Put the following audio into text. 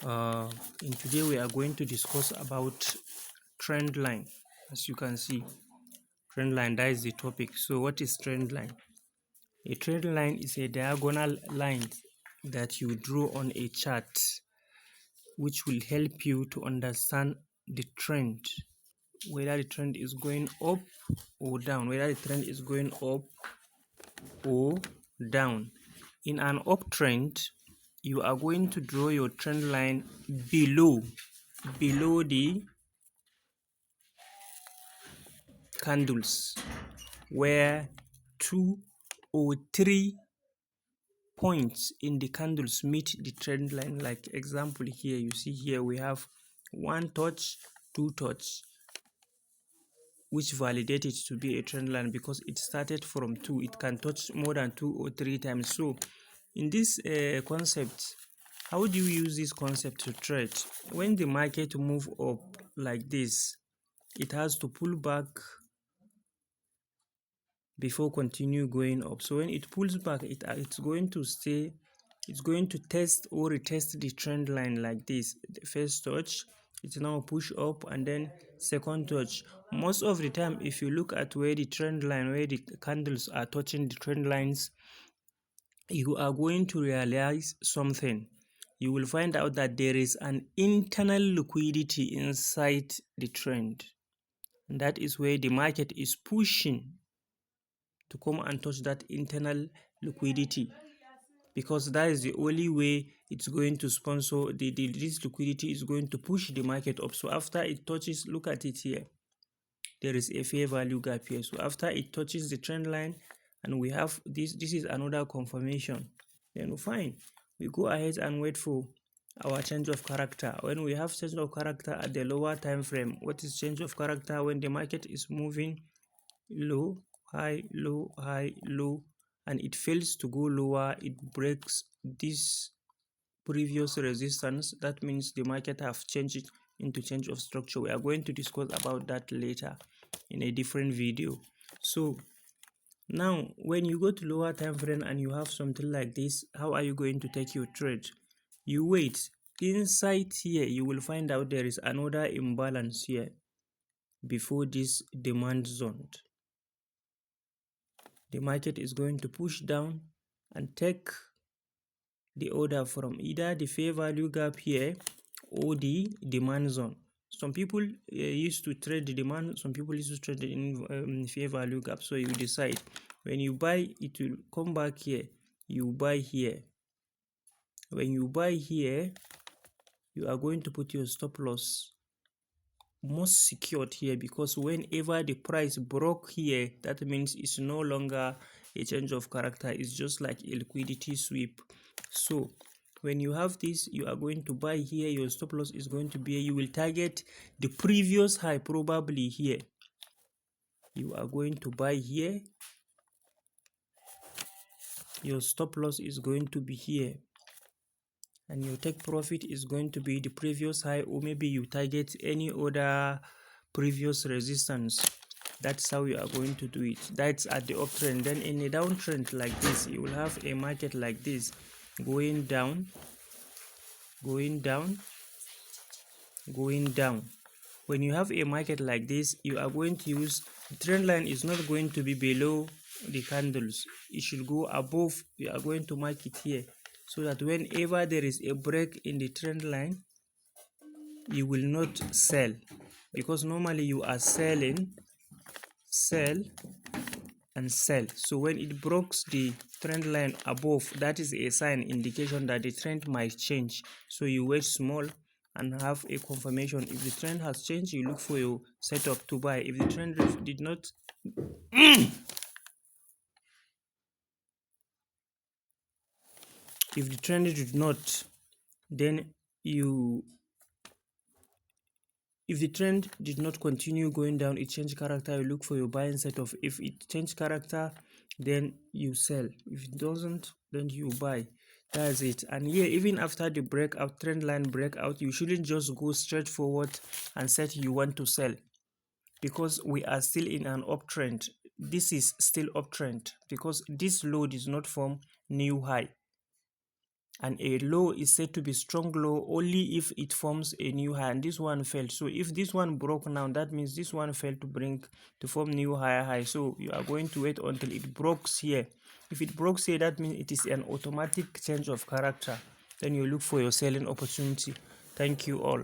uh, and today we are going to discuss about trend line. As you can see, trend line, that is the topic. So what is trend line? A trend line is a diagonal line that you draw on a chart, which will help you to understand the trend, whether the trend is going up or down, whether the trend is going up or down. In an uptrend, you are going to draw your trend line below the candles, where 2 or 3 points in the candles meet the trend line. Like example here, you see here we have 1 touch, 2 touch, which validate it to be a trend line because it started from 2. It can touch more than 2 or 3 times. So in this concept, how do you use this concept to trade? When the market move up like this, it has to pull back before continue going up. So when it pulls back, it's going to stay, it's going to test or retest the trend line like this. The first touch, it's now push up, and then second touch. Most of the time, if you look at where the trend line, where the candles are touching the trend lines, you are going to realize something. You will find out that there is an internal liquidity inside the trend. And that is where the market is pushing to come and touch that internal liquidity, because that is the only way it's going to sponsor this liquidity is going to push the market up. So after it touches, look at it here, there is a fair value gap here. So after it touches the trend line and we have this is another confirmation, then fine, we go ahead and wait for our change of character. When we have change of character at the lower time frame, what is change of character? When the market is moving low, high, low, high, low, and it fails to go lower, it breaks this previous resistance. That means the market have changed it into change of structure. We are going to discuss about that later in a different video. So now when you go to lower time frame and you have something like this, how are you going to take your trade? You wait. Inside here you will find out there is another imbalance here before this demand zone. The market is going to push down and take the order from either the fair value gap here or the demand zone. Some people used to trade the demand, some people used to trade in fair value gap. So you decide. When you buy, it will come back here, you buy here. When you buy here, you are going to put your stop loss most secured here, because whenever the price broke here, that means it's no longer a change of character, it's just like a liquidity sweep. So when you have this, you are going to buy here, your stop loss is going to be, you will target the previous high, probably here. You are going to buy here, your stop loss is going to be here, and your take profit is going to be the previous high, or maybe you target any other previous resistance. That's how you are going to do it. That's at the uptrend. Then in a downtrend like this, you will have a market like this, going down, going down, going down. When you have a market like this, you are going to use the trend line is not going to be below the candles, it should go above. You are going to mark it here, so that whenever there is a break in the trend line, you will not sell, because normally you are selling, sell and sell. So when it breaks the trend line above, that is a sign, indication that the trend might change. So you wait small and have a confirmation. If the trend has changed, you look for your setup to buy. If the trend did not if the trend did not, then you if the trend did not continue going down, it changed character, you look for your buying setup. If it changed character, then you sell. If it doesn't, then you buy. That's it. And here, even after the breakout, trend line breakout, you shouldn't just go straight forward and say you want to sell, because we are still in an uptrend. This is still uptrend, because this low did not form new high. and a low is said to be strong low only if it forms a new high, and this one failed. So if this one broke now, that means this one failed to form new higher high. So you are going to wait until it breaks here. If it breaks here, that means it is an automatic change of character. Then you look for your selling opportunity. Thank you all.